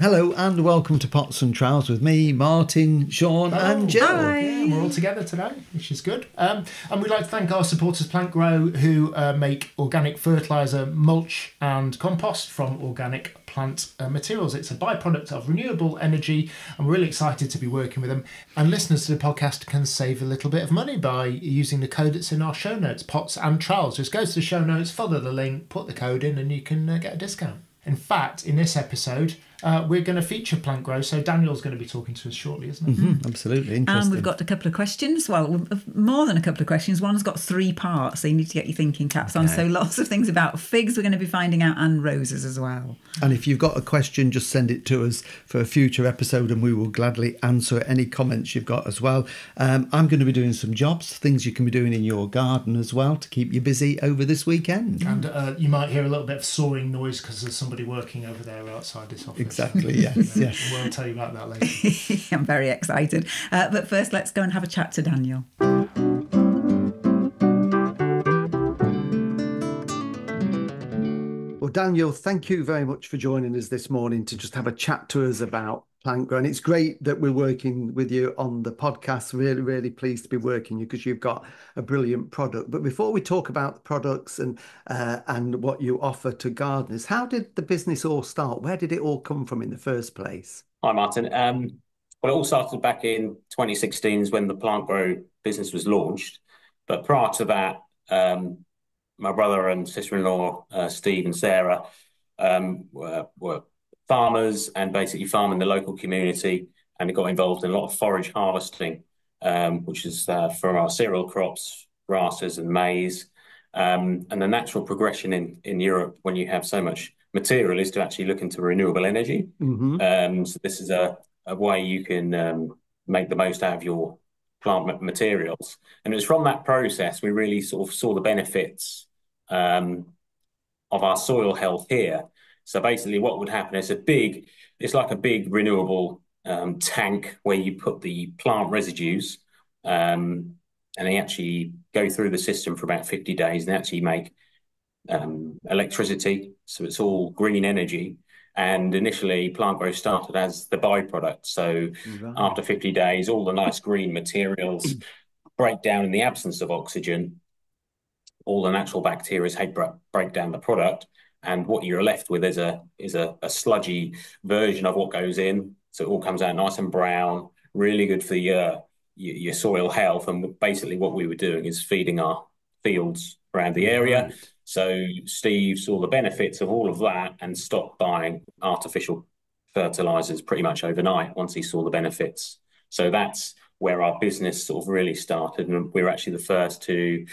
Hello and welcome to Pots and Trowels with me, Martin, Sean and Jill. Hi. Yeah, we're all together today, which is good. And we'd like to thank our supporters PlantGrow, who make organic fertiliser, mulch and compost from organic plant materials. It's a byproduct of renewable energy, and we're really excited to be working with them. And listeners to the podcast can save a little bit of money by using the code that's in our show notes, Pots and Trowels. Just go to the show notes, follow the link, put the code in and you can get a discount. In fact, in this episode, we're going to feature PlantGrow, so Daniel's going to be talking to us shortly, isn't it? Mm-hmm, absolutely, interesting. And we've got a couple of questions. Well, more than a couple of questions. One's got 3 parts, so you need to get your thinking caps on. So lots of things about figs we're going to be finding out, and roses as well. And if you've got a question, just send it to us for a future episode and we will gladly answer any comments you've got as well. I'm going to be doing some jobs, things you can be doing in your garden as well to keep you busy over this weekend. And you might hear a little bit of sawing noise because there's somebody working over there outside this office. Exactly, yes. Yes. We'll tell you about that later. I'm very excited. But first, let's go and have a chat to Daniel. Well, Daniel, thank you very much for joining us this morning to just have a chat to us about PlantGrow. And it's great that we're working with you on the podcast. Really, really pleased to be working with you because you've got a brilliant product. But before we talk about the products and what you offer to gardeners, how did the business all start? Where did it all come from in the first place? Hi, Martin. Well, it all started back in 2016 is when the PlantGrow business was launched. But prior to that, my brother and sister-in-law, Steve and Sarah, were farmers and basically farming the local community, and they got involved in a lot of forage harvesting, which is from our cereal crops, grasses and maize. And the natural progression in Europe when you have so much material is to actually look into renewable energy. Mm-hmm. So this is a way you can make the most out of your plant materials. And it was from that process we really sort of saw the benefits of our soil health here. So basically what would happen is it's like a big renewable tank where you put the plant residues and they actually go through the system for about 50 days and they actually make electricity. So it's all green energy. And initially PlantGrow started as the byproduct. So after 50 days, all the nice green materials break down in the absence of oxygen. All the natural bacteria break down the product. And what you're left with is a sludgy version of what goes in. So it all comes out nice and brown, really good for your soil health. And basically what we were doing is feeding our fields around the area. Right. So Steve saw the benefits of all of that and stopped buying artificial fertilizers pretty much overnight once he saw the benefits. So that's where our business sort of really started. And we were actually the first to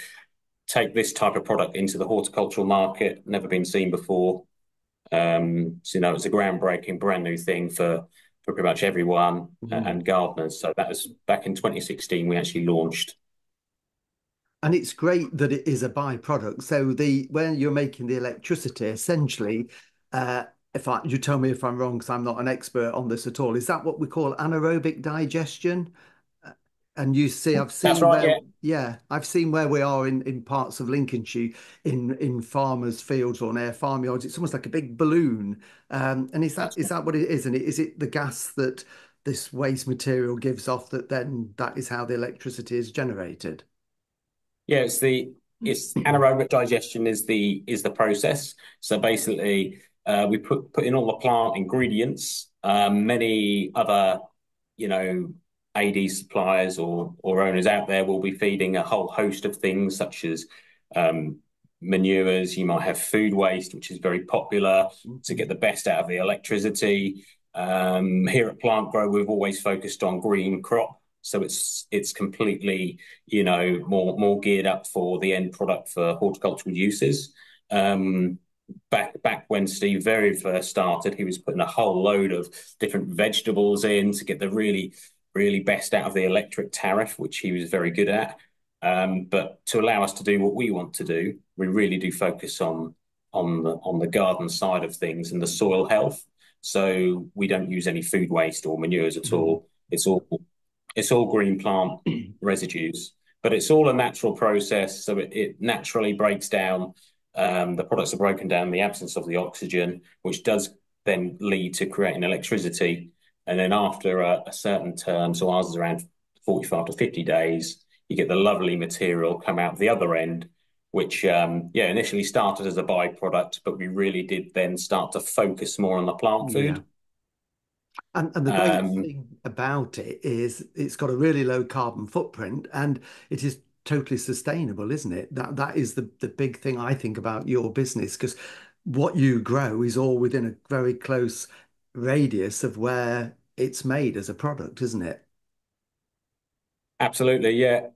take this type of product into the horticultural market, never been seen before. So, it's a groundbreaking, brand new thing for pretty much everyone and gardeners. So that was back in 2016, we actually launched. And it's great that it is a byproduct. So when you're making the electricity, essentially, you tell me if I'm wrong, because I'm not an expert on this at all, is that what we call anaerobic digestion? And you see, I've seen That's right, I've seen where we are in parts of Lincolnshire, in farmers' fields or near farmyards. It's almost like a big balloon. And is that what it is? And is it the gas that this waste material gives off that is how the electricity is generated? Yeah, it's anaerobic digestion is the process. So basically, we put in all the plant ingredients. Many other, AD suppliers or owners out there will be feeding a whole host of things such as manures. You might have food waste, which is very popular to get the best out of the electricity. Here at PlantGrow, we've always focused on green crop. So it's completely, more geared up for the end product for horticultural uses. Back when Steve very first started, he was putting a whole load of different vegetables in to get the really, really best out of the electric tariff, which he was very good at. But to allow us to do what we want to do, we really do focus on the garden side of things and the soil health. So we don't use any food waste or manures at all. It's all green plant residues, but it's all a natural process. So it naturally breaks down. The products are broken down in the absence of the oxygen, which does then lead to creating electricity. And then after a certain term, so ours is around 45 to 50 days, you get the lovely material come out the other end, which initially started as a byproduct, but we really did then start to focus more on the plant Yeah. food. And the great thing about it is it's got a really low carbon footprint, and it is totally sustainable, isn't it? That is the big thing I think about your business, because what you grow is all within a very close radius of where it's made as a product, isn't it? Absolutely, yeah.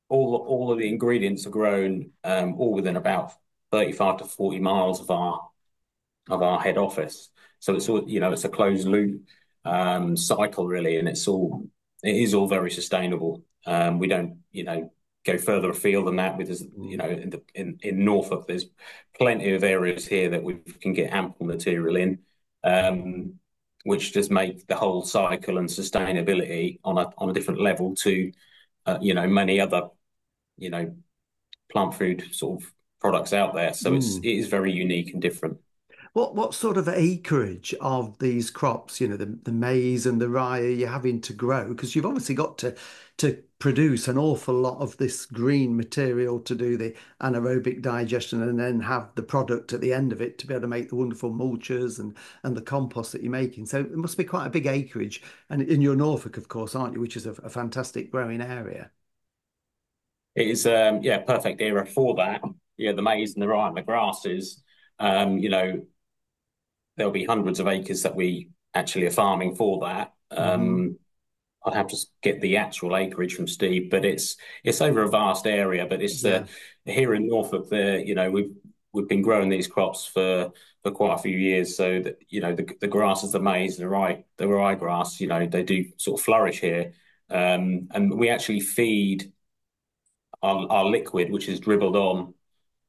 All of the ingredients are grown all within about 35 to 40 miles of our head office. So it's all, it's a closed loop cycle really, and it is all very sustainable. We don't, go further afield than that because, in Norfolk, there's plenty of areas here that we can get ample material in, which just make the whole cycle and sustainability on a different level to, many other, plant food sort of products out there. So it is very unique and different. What sort of acreage of these crops, the maize and the rye, are you having to grow? Because you've obviously got to produce an awful lot of this green material to do the anaerobic digestion, and then have the product at the end of it to be able to make the wonderful mulches and the compost that you're making. So it must be quite a big acreage. And in your Norfolk, of course, aren't you? Which is a fantastic growing area. It is, perfect area for that. Yeah, the maize and the rye and the grasses. There'll be hundreds of acres that we actually are farming for that. I'd have to get the actual acreage from Steve, but it's over a vast area. But it's here in Norfolk, we've been growing these crops for quite a few years. So that the grasses, the maize, the ryegrass, they do sort of flourish here. And we actually feed our liquid, which is dribbled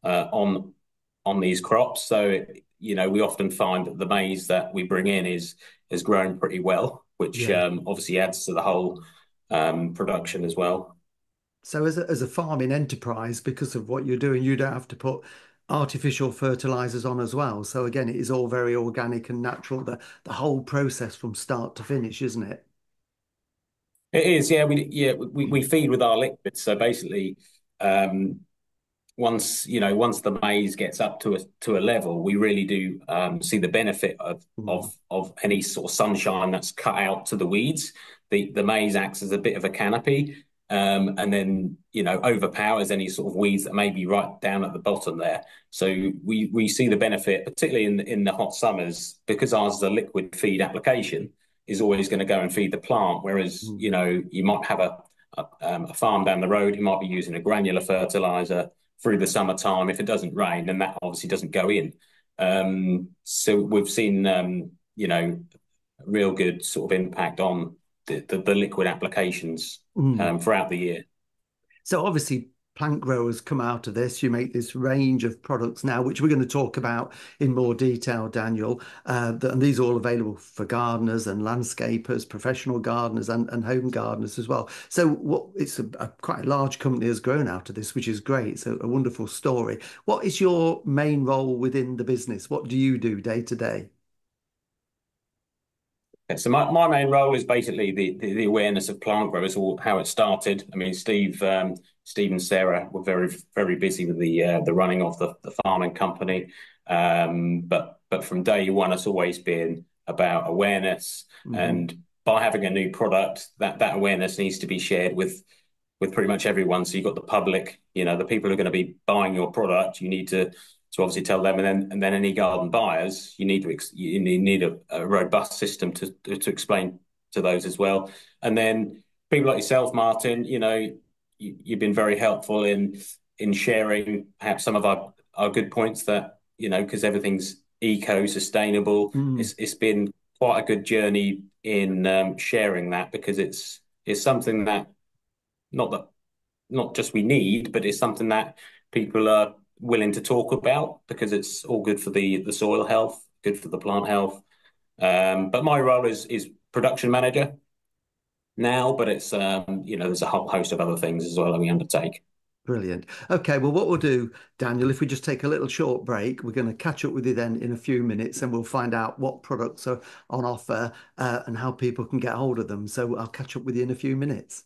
on these crops. So we often find that the maize that we bring in is grown pretty well, which obviously adds to the whole production as well. So as a farming enterprise, because of what you're doing, you don't have to put artificial fertilizers on as well. So again, it is all very organic and natural, the whole process from start to finish, isn't it? It is, yeah. We feed with our liquid. So basically, once the maize gets up to a level, we really do see the benefit of any sort of sunshine that's cut out to the weeds. The maize acts as a bit of a canopy, and then overpowers any sort of weeds that may be right down at the bottom there. So we see the benefit, particularly in the hot summers, because ours is a liquid feed application, is always going to go and feed the plant. Whereas you might have a farm down the road who might be using a granular fertilizer through the summertime. If it doesn't rain, then that obviously doesn't go in. So we've seen real good sort of impact on the liquid applications throughout the year. So obviously PlantGrow has come out of this. You make this range of products now, which we're going to talk about in more detail, Daniel. And these are all available for gardeners and landscapers, professional gardeners and home gardeners as well. So it's quite a large company has grown out of this, which is great. So a wonderful story. What is your main role within the business? What do you do day to day? So my main role is basically the awareness of PlantGrow, is all how it started. I mean, Steve and Sarah were very, very busy with the running of the farming company, but from day one, it's always been about awareness, and by having a new product, that awareness needs to be shared with pretty much everyone. So you've got the public, the people who are going to be buying your product. You need to obviously tell them, and then any garden buyers, you need a robust system to explain to those as well. And then people like yourself, Martin, you've been very helpful in sharing perhaps some of our good points that because everything's eco-sustainable. It's been quite a good journey in sharing that, because it's something that not just we need, but it's something that people are willing to talk about, because it's all good for the soil health, good for the plant health. But my role is production manager now, but it's there's a whole host of other things as well that we undertake. Brilliant. Okay, well, what we'll do, Daniel, if we just take a little short break, we're going to catch up with you then in a few minutes and we'll find out what products are on offer and how people can get hold of them. So I'll catch up with you in a few minutes.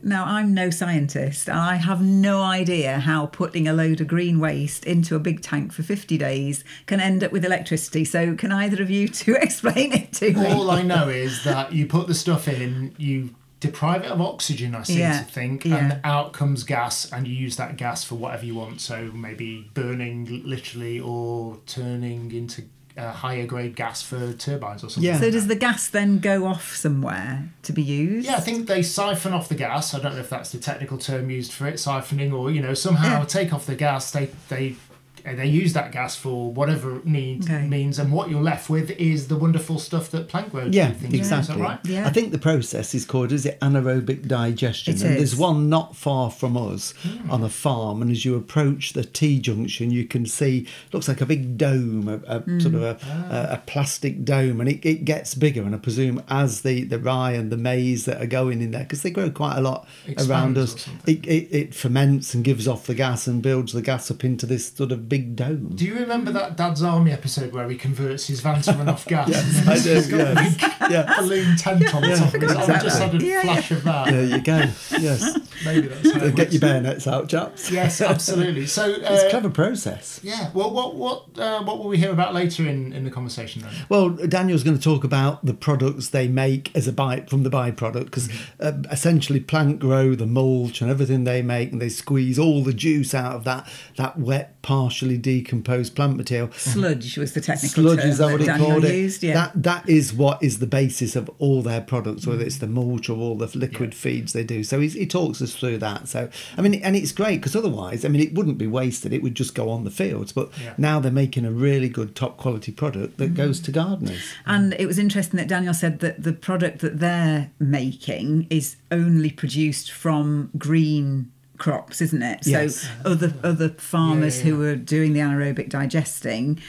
Now, I'm no scientist and I have no idea how putting a load of green waste into a big tank for 50 days can end up with electricity. So can either of you two explain it to me? All I know is that you put the stuff in, you deprive it of oxygen, I seem to think, and out comes gas, and you use that gas for whatever you want. So maybe burning literally or turning into higher grade gas for turbines or something. Yeah. So does the gas then go off somewhere to be used? Yeah, I think they siphon off the gas. I don't know if that's the technical term used for it, siphoning, or somehow take off the gas. They use that gas for whatever means, and what you're left with is the wonderful stuff that PlantGrow do. Yeah, exactly. Is that right? Yeah. I think the process is called, is it anaerobic digestion? And there's one not far from us on a farm, and as you approach the T-junction, you can see, looks like a big dome, sort of a plastic dome, and it gets bigger, and I presume as the rye and the maize that are going in there, because they grow quite a lot around us, it ferments and gives off the gas and builds the gas up into this sort of big dome. Do you remember that Dad's Army episode where he converts his van to run off gas? Yes, I do. Yeah. Balloon tent on the top of it. I just had a flash of that. There you go. Yes. Maybe that's how get your bayonets out, chaps. Yes, absolutely. So it's a clever process. Yeah. Well, what will we hear about later in the conversation then? Well, Daniel's going to talk about the products they make as from the byproduct, because essentially PlantGrow, the mulch and everything they make, and they squeeze all the juice out of that wet, partially decomposed plant material. Sludge was the technical term. Sludge, is that what he called it? Used, yeah. That is what is the basis of all their products, whether it's the mulch or all the liquid feeds they do. So he talks us through that. So, I mean, and it's great because otherwise, I mean, it wouldn't be wasted. It would just go on the fields. But now they're making a really good top quality product that goes to gardeners. And it was interesting that Daniel said that the product that they're making is only produced from green crops, isn't it? Yes. So other farmers who are doing the anaerobic digesting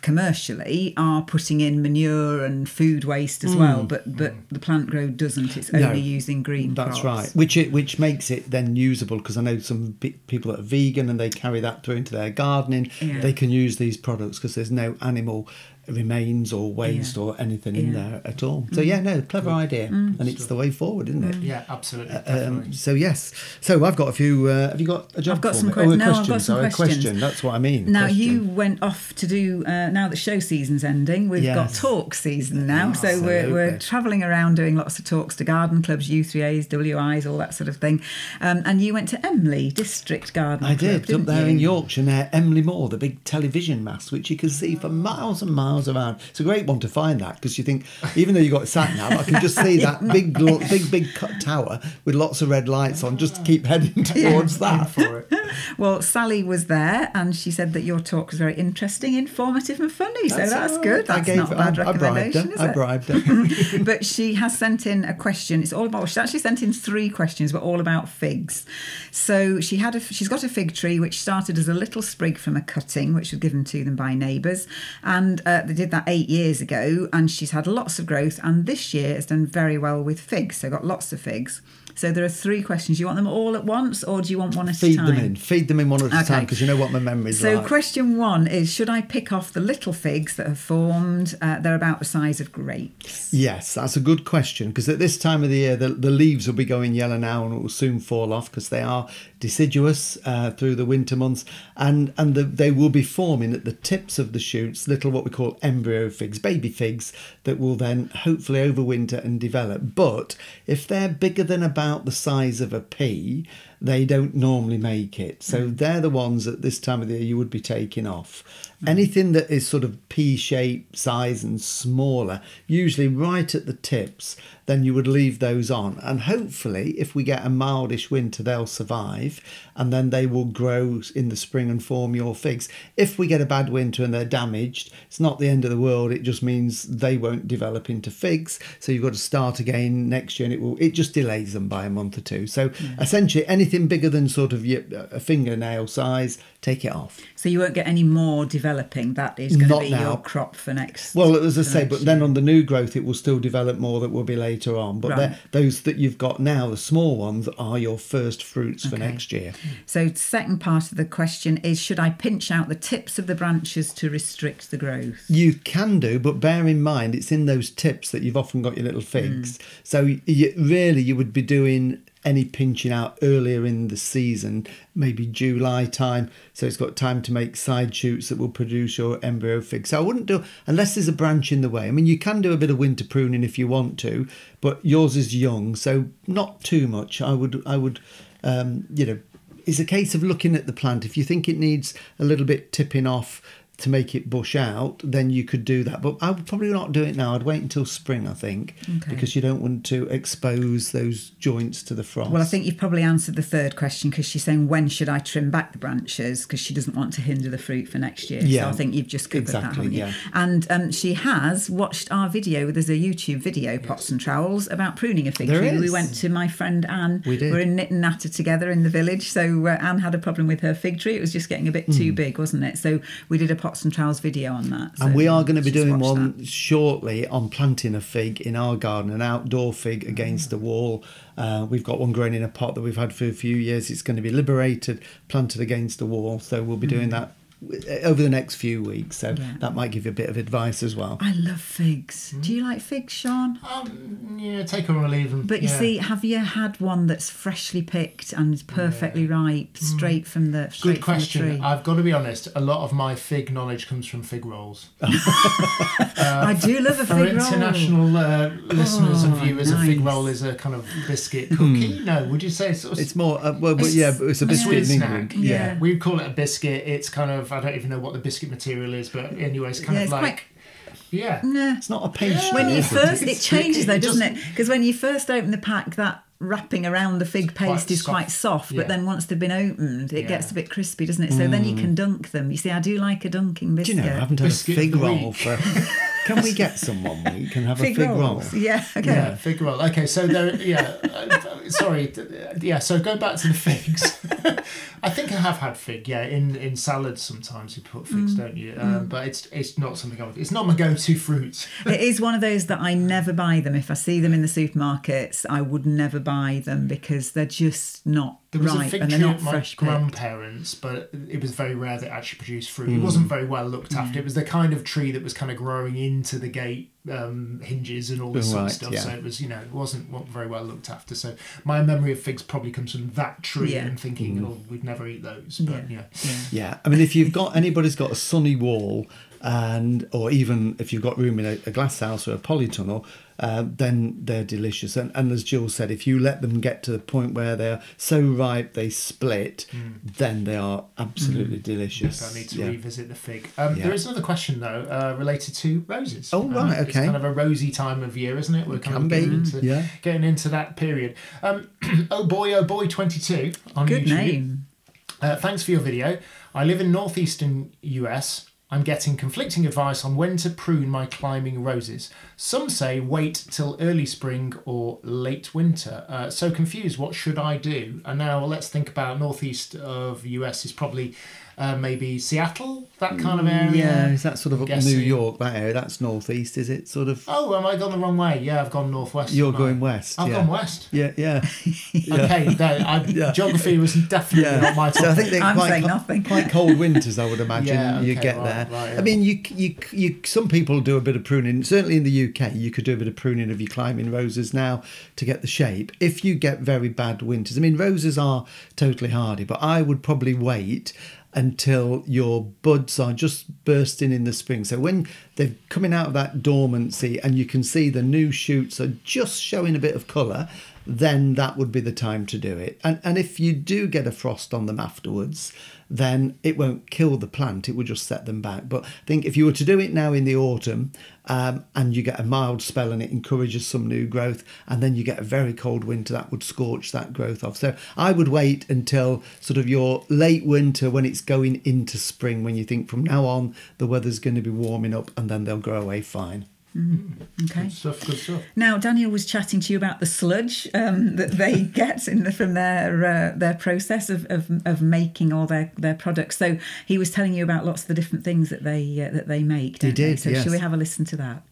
commercially are putting in manure and food waste as well, but the PlantGrow doesn't. It's only using green crops. That's right, which makes it then usable, because I know some people that are vegan and they carry that through into their gardening. They can use these products because there's no animal remains or waste or anything in there at all. So clever idea, and it's the way forward, isn't it? Yeah, absolutely. So I've got a few. Have you got a job? I've got for some me? questions. No, I've got some questions. Question. That's what I mean. Now you went off to do. Now that show season's ending, we've got talk season now. So we're travelling around doing lots of talks to garden clubs, U3As, WIs, all that sort of thing. And you went to Emley District Garden Club. I did, up there in Yorkshire, near Emley Moor, the big television mast, which you can see for miles and miles around. It's a great one to find that, because you think, even though you've got sat nav, I can just see that big cut tower with lots of red lights on. Just keep heading towards that. For it. Well, Sally was there and she said that your talk was very interesting, informative and funny. So that's good. That's not a bad recommendation, is it? I bribed her. But she has sent in a question. It's all about, she actually sent in 3 questions, but all about figs. So she's got a fig tree which started as a little sprig from a cutting, which was given to them by neighbours. And they did that 8 years ago, and she's had lots of growth, and this year has done very well with figs. So got lots of figs. So there are 3 questions. Do you want them all at once, or do you want one at a time? Feed them in one at a time, because you know what my memory's like. So question 1 is, should I pick off the little figs that have formed? They're about the size of grapes. Yes, that's a good question, because at this time of the year, the leaves will be going yellow now and it will soon fall off, because they are deciduous through the winter months, and they will be forming at the tips of the shoots little what we call embryo figs, baby figs, that will then hopefully overwinter and develop. But if they're bigger than about the size of a pea, they don't normally make it. So they're the ones at this time of the year you would be taking off. Anything that is sort of pea-shaped size and smaller, usually right at the tips, then you would leave those on. And hopefully, if we get a mildish winter, they'll survive, and then they will grow in the spring and form your figs. If we get a bad winter and they're damaged, it's not the end of the world. It just means they won't develop into figs. So you've got to start again next year, and it just delays them by a month or two. So essentially, anything anything bigger than sort of a fingernail size, take it off. So you won't get any more developing. That is going to be your crop for next. Well, as I say, but then on the new growth, it will still develop more. That will be later on. But those that you've got now, the small ones, are your first fruits for next year. So second part of the question is, should I pinch out the tips of the branches to restrict the growth? You can do, but bear in mind, it's in those tips that you've often got your little figs. So you would be doing any pinching out earlier in the season, maybe July time, so it's got time to make side shoots that will produce your embryo fig. So I wouldn't do, unless there's a branch in the way. I mean, you can do a bit of winter pruning if you want to, but yours is young, so not too much. I would it's a case of looking at the plant. If you think it needs a little bit tipping off to make it bush out, then you could do that. But I would probably not do it now. I'd wait until spring, I think, because you don't want to expose those joints to the frost. Well, I think you've probably answered the third question, because she's saying, when should I trim back the branches? Because she doesn't want to hinder the fruit for next year. Yeah, so I think you've just covered that, haven't you? Yeah. And she has watched our video. There's a YouTube video, Pots and Trowels, about pruning a fig tree. We went to my friend Anne. We did. We're in Knit and Natter together in the village. So Anne had a problem with her fig tree. It was just getting a bit too big, wasn't it? So we did a Pots and Trowels video on that. So and we are going to be doing one shortly on planting a fig in our garden, an outdoor fig against the wall. We've got one growing in a pot that we've had for a few years. It's going to be liberated, planted against the wall. So we'll be doing that over the next few weeks, so that might give you a bit of advice as well. I love figs. Do you like figs, Sean? Yeah, take them or leave them. But you see, have you had one that's freshly picked and is perfectly ripe, straight from the Good question. From the tree? I've got to be honest, a lot of my fig knowledge comes from fig rolls. I do love a fig roll. For international listeners and viewers, a fig roll is a kind of biscuit cookie. No, would you say it's more it's a biscuit in England. Yeah, we call it a biscuit. It's kind of, I don't even know what the biscuit material is, but anyway, it's kind of like... It's not a pastry. When you first, it changes though, doesn't it? Because when you first open the pack, that wrapping around the fig paste is quite soft, but then once they've been opened, it gets a bit crispy, doesn't it? So then you can dunk them. You see, I do like a dunking biscuit. Do you know, I haven't had a fig roll for... Can we get some one week and have a fig roll? Yeah, okay. Yeah, fig roll. Okay, so there, so go back to the figs. I think I have had fig, in salads sometimes you put figs, don't you? But it's not something it's not my go-to fruit. It is one of those that I never buy them. If I see them in the supermarkets, I would never buy them because they're just not ripe and they're not fresh. My grandparents, but it was very rare that it actually produced fruit. It wasn't very well looked after. It was the kind of tree that was kind of growing into the gate hinges and all this sort of stuff. Yeah. So it was, it wasn't very well looked after. So my memory of figs probably comes from that tree and thinking, we'd never eat those. But yeah. I mean, if you've got anybody's got a sunny wall, or even if you've got room in a glass house or a polytunnel, then they're delicious. And as Jill said, if you let them get to the point where they're so ripe they split, then they are absolutely delicious. So I need to revisit the fig. There is another question though, related to roses. Oh right, okay. It's kind of a rosy time of year, isn't it? We're kind of getting into that period. Oh boy 22 on Good YouTube. name. Thanks for your video. I live in northeastern US. I'm getting conflicting advice on when to prune my climbing roses. Some say wait till early spring or late winter. So confused, what should I do? And now let's think about northeast of the US is probably maybe Seattle, that kind of area. Yeah, is that sort of up New York, that area? That's northeast, is it? Sort of. Oh, am I gone the wrong way? Yeah, I've gone northwest. You're going west. I've gone west. Yeah. Okay, geography was definitely not my topic. So I think I'm saying nothing. Quite cold winters, I would imagine. You get there. Right, I mean, you some people do a bit of pruning. Certainly in the UK, you could do a bit of pruning of your climbing roses now to get the shape. If you get very bad winters, I mean, roses are totally hardy, but I would probably wait until your buds are just bursting in the spring. So when they're coming out of that dormancy and you can see the new shoots are just showing a bit of colour, then that would be the time to do it. And if you do get a frost on them afterwards, then it won't kill the plant, it will just set them back. But I think if you were to do it now in the autumn, and you get a mild spell and it encourages some new growth, and then you get a very cold winter, that would scorch that growth off. So I would wait until sort of your late winter, when it's going into spring, when you think from now on the weather's going to be warming up, and then they'll grow away fine. Okay. Good stuff. Good stuff. Now, Daniel was chatting to you about the sludge that they get from their process of making all their products. So he was telling you about lots of the different things that they make. He did. So yes. shall we have a listen to that?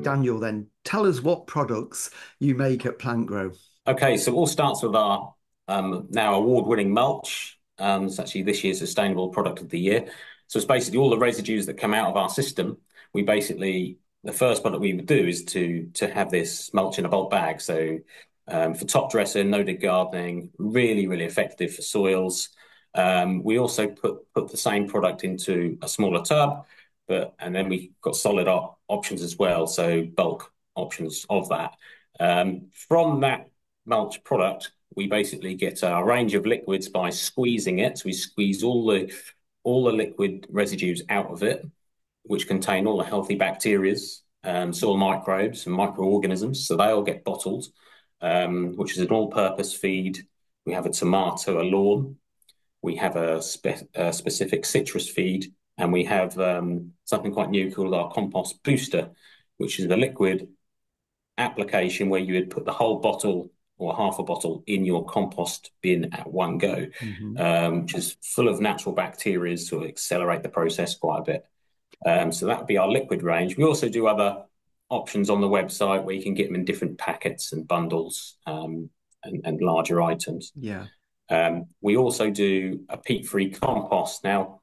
Daniel, then tell us what products you make at PlantGrow. Okay, so it all starts with our now award-winning mulch. It's actually this year's Sustainable Product of the Year. So it's basically all the residues that come out of our system. The first product we would do is to have this mulch in a bulk bag. So for top dressing, no-dig gardening, really, really effective for soils. We also put the same product into a smaller tub, and then we got solid options as well, so bulk options of that. From that mulch product, we basically get a range of liquids by squeezing it. So we squeeze all the liquid residues out of it, which contain all the healthy bacteria, soil microbes and microorganisms. So they all get bottled, which is an all-purpose feed. We have a tomato, a lawn. We have a specific citrus feed, and we have something quite new called our compost booster, which is the liquid application where you would put the whole bottle or half a bottle in your compost bin at one go, which is full of natural bacteria to accelerate the process quite a bit. So that would be our liquid range. We also do other options on the website where you can get them in different packets and bundles and larger items. Yeah. We also do a peat-free compost. Now,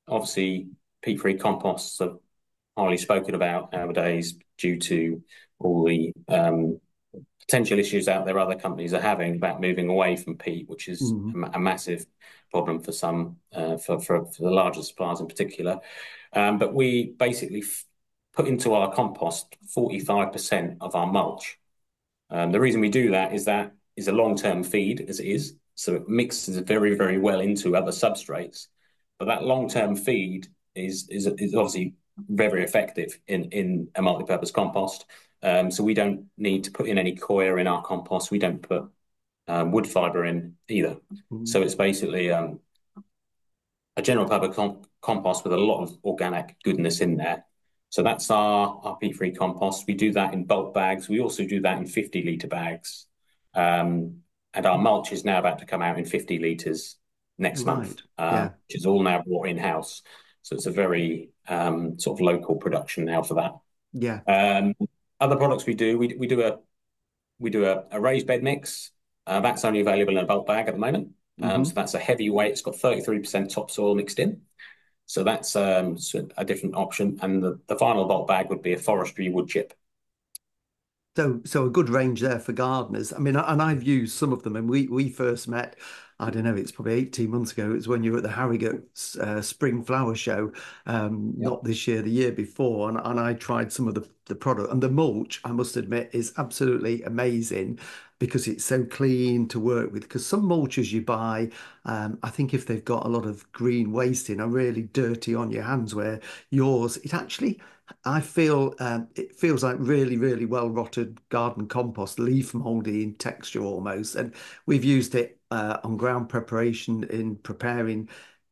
obviously, peat-free composts are highly spoken about nowadays due to all the potential issues out there other companies are having about moving away from peat, which is a massive problem for some, for the larger suppliers in particular. But we basically put into our compost 45% of our mulch. The reason we do that is a long-term feed, as it is, so it mixes very, very well into other substrates. But that long-term feed is obviously very effective in a multi-purpose compost. So we don't need to put in any coir in our compost. We don't put wood fibre in either. So it's basically a general purpose compost with a lot of organic goodness in there. So that's our peat-free compost. We do that in bulk bags. We also do that in 50-litre bags. And our mulch is now about to come out in 50 litres next month, which is all now brought in-house. So it's a very sort of local production now for that. Yeah. Other products we do a raised bed mix. That's only available in a bulk bag at the moment. So that's a heavy weight. It's got 33% topsoil mixed in. So that's a different option. And the final bulk bag would be a forestry wood chip. So a good range there for gardeners. I mean, and I've used some of them. And we first met, I don't know, it's probably 18 months ago. It was when you were at the Harrogate Spring Flower Show, not this year, the year before. And I tried some of the product. And the mulch, I must admit, is absolutely amazing because it's so clean to work with. Because some mulches you buy, I think if they've got a lot of green waste in, are really dirty on your hands, where yours, it actually... I feel it feels like really, really well rotted garden compost, leaf mouldy in texture almost. And we've used it on ground preparation in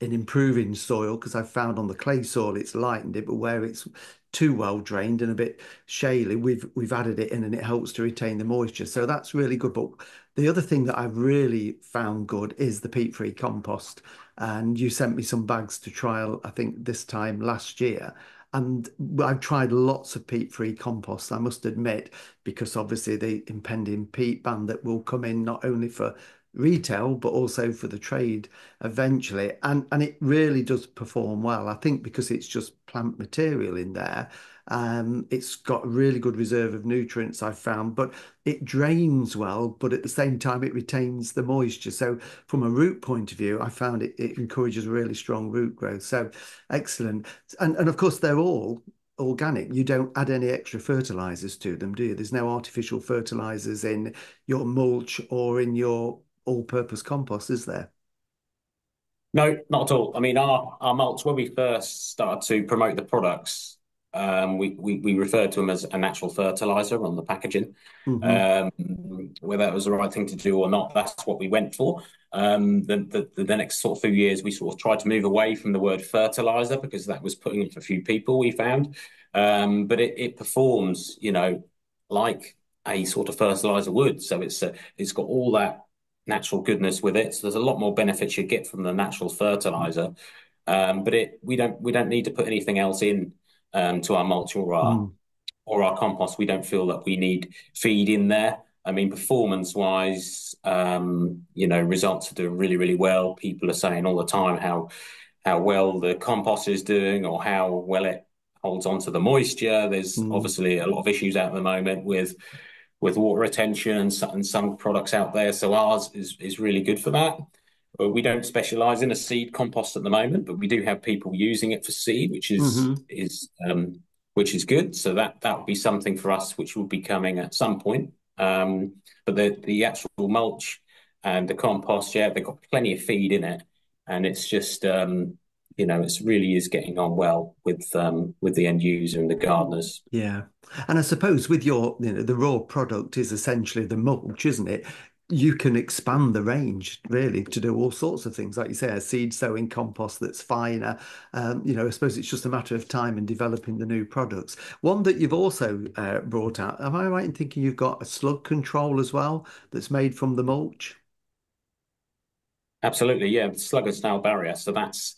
improving soil, because I've found on the clay soil it's lightened it, but where it's too well drained and a bit shaly, we've added it in and it helps to retain the moisture. So that's really good. But the other thing that I've really found good is the peat-free compost. And you sent me some bags to trial, I think this time last year. And I've tried lots of peat-free compost, I must admit, because obviously the impending peat ban that will come in not only for retail, but also for the trade eventually. And it really does perform well, I think, because it's just plant material in there. It's got a really good reserve of nutrients, I've found, but it drains well, but at the same time it retains the moisture. So from a root point of view, I found it encourages really strong root growth. So excellent. And of course they're all organic. You don't add any extra fertilizers to them, do you? There's no artificial fertilizers in your mulch or in your all-purpose compost, is there? No, not at all. I mean, our mulch, when we first started to promote the products, we referred to them as a natural fertiliser on the packaging. Whether that was the right thing to do or not, that's what we went for. The next sort of few years, we sort of tried to move away from the word fertiliser because that was putting off a few people, we found. But it performs, like a sort of fertiliser would. So it's got all that natural goodness with it. So there's a lot more benefits you get from the natural fertiliser. But we don't need to put anything else in to our mulch or our compost. We don't feel that we need feed in there. I mean, performance-wise, results are doing really, really well. People are saying all the time how well the compost is doing or how well it holds on to the moisture. There's obviously a lot of issues out at the moment with water retention and some products out there. So ours is really good for that. We don't specialise in a seed compost at the moment, but we do have people using it for seed, which is good. So that would be something for us, which will be coming at some point. But the actual mulch and the compost, they've got plenty of feed in it, and it's just it really is getting on well with the end user and the gardeners. Yeah, and I suppose with your the raw product is essentially the mulch, isn't it? You can expand the range really to do all sorts of things, like you say, a seed sowing compost that's finer. I suppose it's just a matter of time and developing the new products. One that you've also brought out, am I right in thinking you've got a slug control as well that's made from the mulch? Absolutely, yeah, the slug and snail barrier. So that's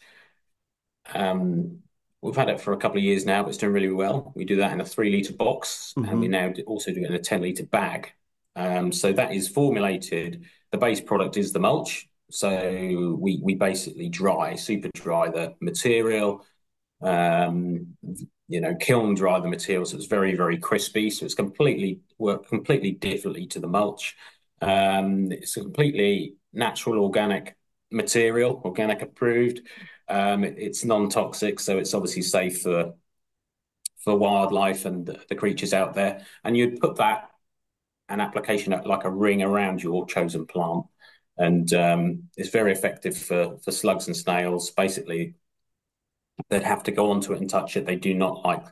we've had it for a couple of years now, but it's doing really well. We do that in a 3-litre box, and we now also do it in a 10-litre bag. So that is formulated. The base product is the mulch. So we basically super dry the material, kiln dry the material. So it's very, very crispy. So it's worked completely differently to the mulch. It's a completely natural organic material, organic approved. It's non-toxic, so it's obviously safe for wildlife and the creatures out there. And you'd put an application like a ring around your chosen plant, and it's very effective for slugs and snails. Basically, they'd have to go onto it and touch it. They do not like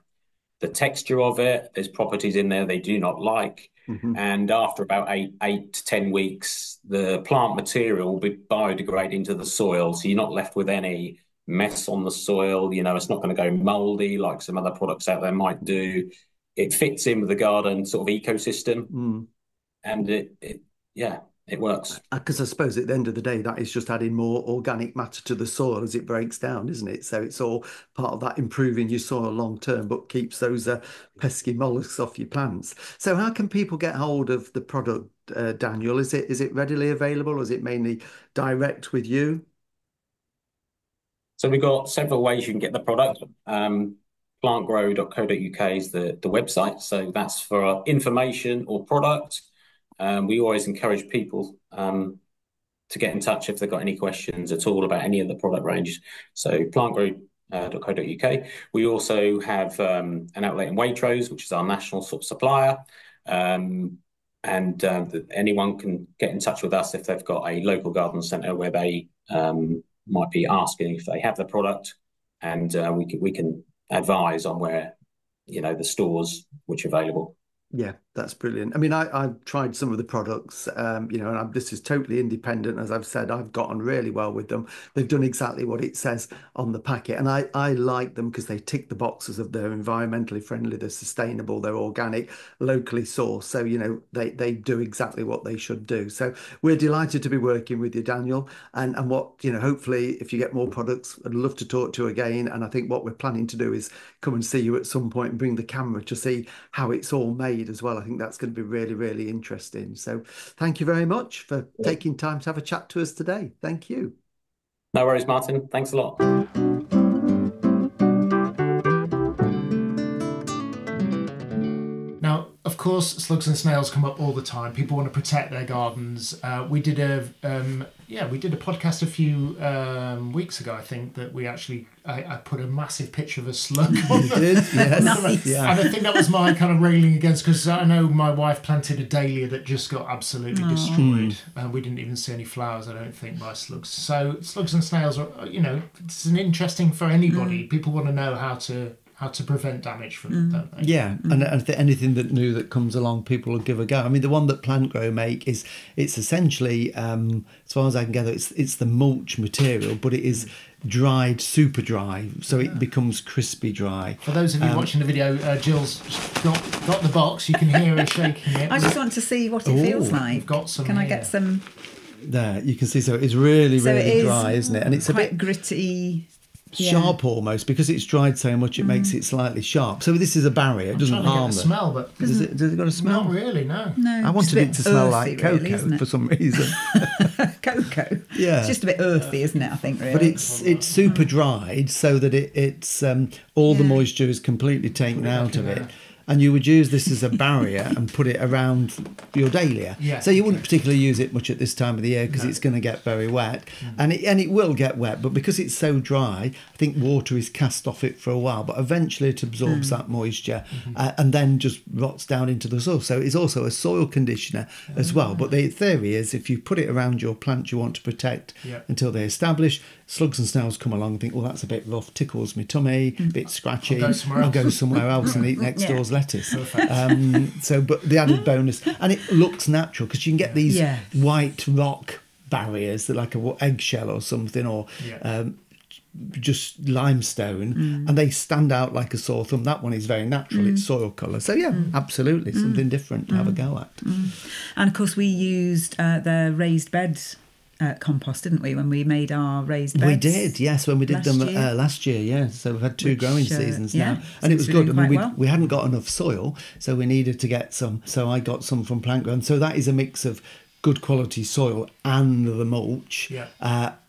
the texture of it. There's properties in there they do not like. And after about 8 to 10 weeks, the plant material will be biodegrade into the soil, so you're not left with any mess on the soil. It's not going to go moldy like some other products out there might do. It fits in with the garden sort of ecosystem, and it works. Because I suppose at the end of the day, that is just adding more organic matter to the soil as it breaks down, isn't it? So it's all part of that improving your soil long term, but keeps those pesky mollusks off your plants. So how can people get hold of the product, Daniel? Is it readily available, or is it mainly direct with you? So we've got several ways you can get the product. PlantGrow.co.uk is the website. So that's for information or product. We always encourage people to get in touch if they've got any questions at all about any of the product range. So PlantGrow.co.uk. We also have an outlet in Waitrose, which is our national sort of supplier. And anyone can get in touch with us if they've got a local garden centre where they might be asking if they have the product, and we can advise on where the stores which are available. Yeah, that's brilliant. I mean, I've tried some of the products, and this is totally independent. As I've said, I've gotten really well with them. They've done exactly what it says on the packet. And I like them because they tick the boxes of they're environmentally friendly, they're sustainable, they're organic, locally sourced. So, they do exactly what they should do. So we're delighted to be working with you, Daniel. And hopefully, if you get more products, I'd love to talk to you again. And I think what we're planning to do is come and see you at some point and bring the camera to see how it's all made as well. I think that's going to be really, really interesting. So thank you very much for taking time to have a chat to us today. Thank you. No worries, Martin. Thanks a lot. Now, of course, slugs and snails come up all the time. People want to protect their gardens. We did a podcast a few weeks ago, I think, that we actually I put a massive picture of a slug on. You did? Yes. Nice. Yeah. And I think that was my kind of railing against, because I know my wife planted a dahlia that just got absolutely destroyed. We didn't even see any flowers, I don't think, by slugs. So slugs and snails are, it's an interesting for anybody. People want to know how to how to prevent damage from them, don't they? Yeah, and I think anything that new that comes along, people will give a go. I mean, the one that PlantGrow make it's essentially, as far as I can gather, it's the mulch material, but it is dried, super dry, so it becomes crispy dry. For those of you watching the video, Jill's got the box. You can hear her shaking it. I just want to see what it feels like. We've got some. Can I get some? There, you can see. So it's really, really dry, isn't it? And it's quite a bit gritty. Sharp almost, because it's dried so much it makes it slightly sharp. So this is a barrier. It doesn't harm them. Smell, but does it got a smell? Not really, no. No, I wanted it to smell like cocoa really, for some reason. Cocoa. Yeah, it's just a bit earthy, isn't it? I think really. But it's super dried so that it's all the moisture is completely taken out of it. And you would use this as a barrier and put it around your dahlia. Yeah, so you wouldn't particularly use it much at this time of the year because it's going to get very wet, and it will get wet. But because it's so dry, I think water is cast off it for a while, but eventually it absorbs that moisture and then just rots down into the soil. So it's also a soil conditioner as well. But the theory is if you put it around your plants you want to protect until they establish, slugs and snails come along and think, well, that's a bit rough, tickles my tummy, a bit scratchy. I'll go somewhere else and eat next door's lettuce. But the added bonus, and it looks natural because you can get these white rock barriers that like a eggshell or something, or just limestone, and they stand out like a sore thumb. That one is very natural. It's soil colour. So absolutely something different to have a go at. And of course we used the raised beds compost, didn't we, when we made our raised beds? We did, yes, when we did them last year, yeah. So we've had two growing seasons now, and it was good. I mean, we hadn't got enough soil, so we needed to get some. So I got some from PlantGrow, and so that is a mix of good quality soil and the mulch.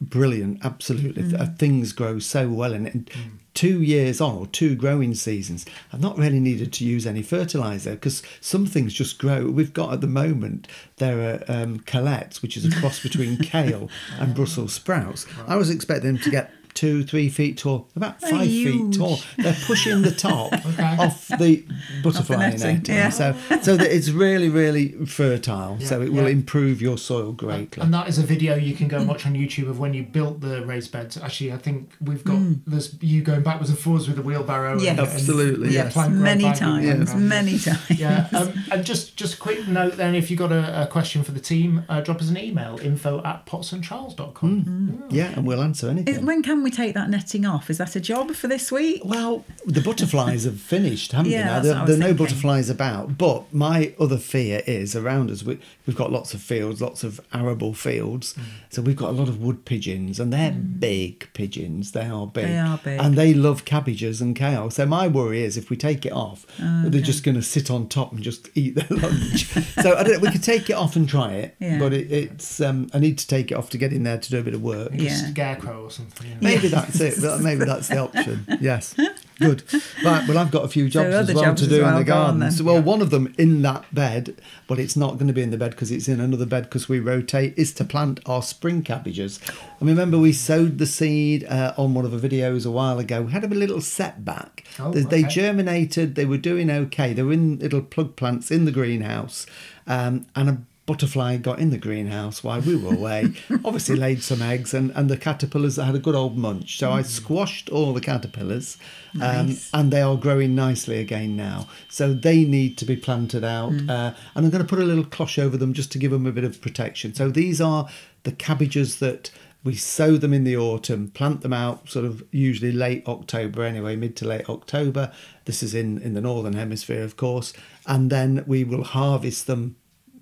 Brilliant, absolutely. Things grow so well in it. And 2 years on, or 2 growing seasons, I've not really needed to use any fertiliser because some things just grow. We've got at the moment, there are colettes, which is a cross between kale and Brussels sprouts. I was expecting them to get 2-3 feet tall, about 5 feet tall. They're pushing the top off the butterfly netting. So that it's really, really fertile. So it will improve your soil greatly. And that is a video you can go and watch on YouTube of when you built the raised beds. Actually, I think we've got there's you going backwards and forwards with a wheelbarrow. Yes, absolutely. Yes, many times. Many times. Yeah. And just a quick note then, if you've got a question for the team, drop us an email, info@pots&trowels.com. Yeah, and we'll answer anything. When can we take that netting off? Is that a job for this week? Well, the butterflies have finished, haven't they? Now there are no butterflies about. But my other fear is around us. We've got lots of fields, lots of arable fields. So we've got a lot of wood pigeons, and they're big pigeons. They are big. They are big. And they love cabbages and kale. So my worry is if we take it off, they're just going to sit on top and just eat their lunch. So I don't know, we could take it off and try it. But it's I need to take it off to get in there to do a bit of work. Scarecrow or something. Maybe that's it. Maybe that's the option. Yes. Good. Right, well, I've got a few jobs as well to do in the garden. So, one of them in that bed, but it's not going to be in the bed because it's in another bed because we rotate, is to plant our spring cabbages. And remember, we sowed the seed on one of the videos a while ago. We had a little setback. They germinated. They were doing okay. They were in little plug plants in the greenhouse. And a butterfly got in the greenhouse while we were away, obviously laid some eggs, and the caterpillars had a good old munch. So I squashed all the caterpillars, and they are growing nicely again now. So they need to be planted out, and I'm going to put a little cloche over them just to give them a bit of protection. So these are the cabbages that we sow them in the autumn, plant them out sort of usually late October anyway, mid to late October. This is in the Northern Hemisphere, of course. And then we will harvest them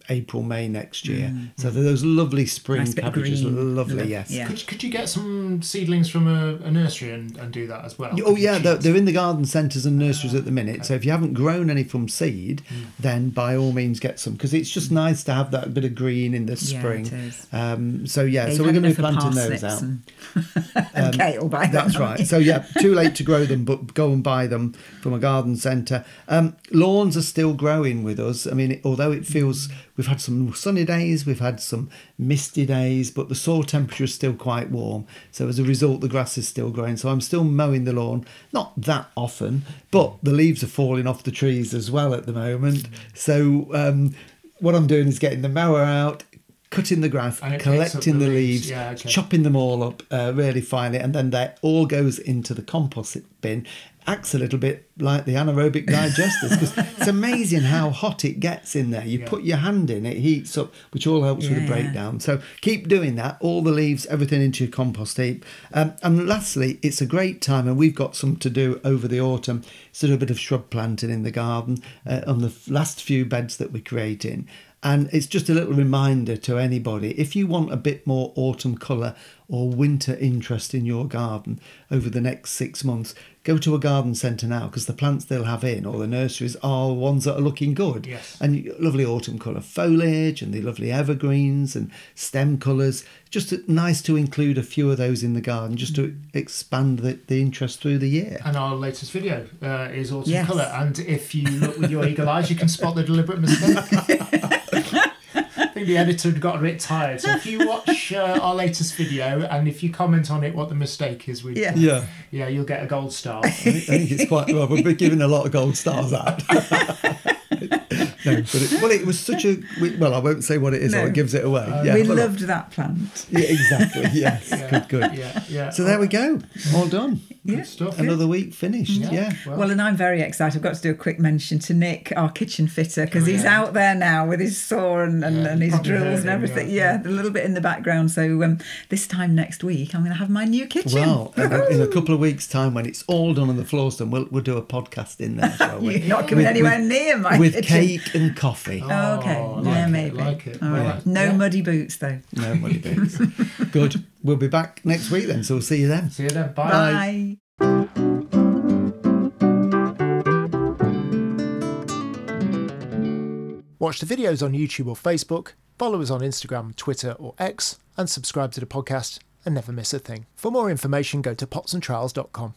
April, May next year. So they're those lovely spring cabbages. Lovely, yes. Yeah. Could you get some seedlings from a nursery and do that as well? Oh yeah, they're in the garden centres and nurseries at the minute. Okay. So if you haven't grown any from seed, then by all means get some, because it's just nice to have that bit of green in the spring. It is. So we're going to be planting those out. And kale by then. That's right. So too late to grow them, but go and buy them from a garden centre. Lawns are still growing with us. I mean, although it feels we've had some sunny days, we've had some misty days, but the soil temperature is still quite warm. So as a result, the grass is still growing. So I'm still mowing the lawn, not that often, but the leaves are falling off the trees as well at the moment. So what I'm doing is getting the mower out, cutting the grass, And it picks up collecting the leaves, Yeah, okay. chopping them all up really finely, and then that all goes into the compost bin. Acts a little bit like the anaerobic digesters, because it's amazing how hot it gets in there. You put your hand in, it heats up, which all helps with the breakdown. So keep doing that, all the leaves, everything into your compost heap. And lastly, it's a great time, and we've got some to do over the autumn, to do a bit of shrub planting in the garden on the last few beds that we're creating. And it's just a little reminder to anybody, if you want a bit more autumn colour or winter interest in your garden over the next 6 months, go to a garden centre now, because the plants they'll have in, or the nurseries, are ones that are looking good. Yes. And lovely autumn colour foliage, and the lovely evergreens and stem colours. Just nice to include a few of those in the garden, just to expand the interest through the year. And our latest video is autumn Yes. colour. And if you look with your eagle eyes, you can spot the deliberate mistake. I think the editor had got a bit tired. So if you watch our latest video, and if you comment on it what the mistake is, you'll get a gold star. I think it's quite well. We're giving a lot of gold stars out. No, but it was such a I won't say what it is, or it gives it away. We loved that plant. Yeah, exactly. Yes, good. Yeah. So there we go. All done. Good stuff. Another week finished. Yeah. Well, And I'm very excited. I've got to do a quick mention to Nick, our kitchen fitter, because he's out there now with his saw and his probably drills heard and him, everything. A little bit in the background. So this time next week, I'm going to have my new kitchen. Well, in a couple of weeks' time, when it's all done and the floor's done, we'll do a podcast in there, shall we? You're not coming anywhere near my with kitchen. cake and coffee. Oh, okay. Maybe. Like it. All right. No muddy boots, though. No muddy boots. Good. We'll be back next week then, so we'll see you then. See you then. Bye. Bye. Watch the videos on YouTube or Facebook, follow us on Instagram, Twitter or X, and subscribe to the podcast and never miss a thing. For more information, go to potsandtrowels.com.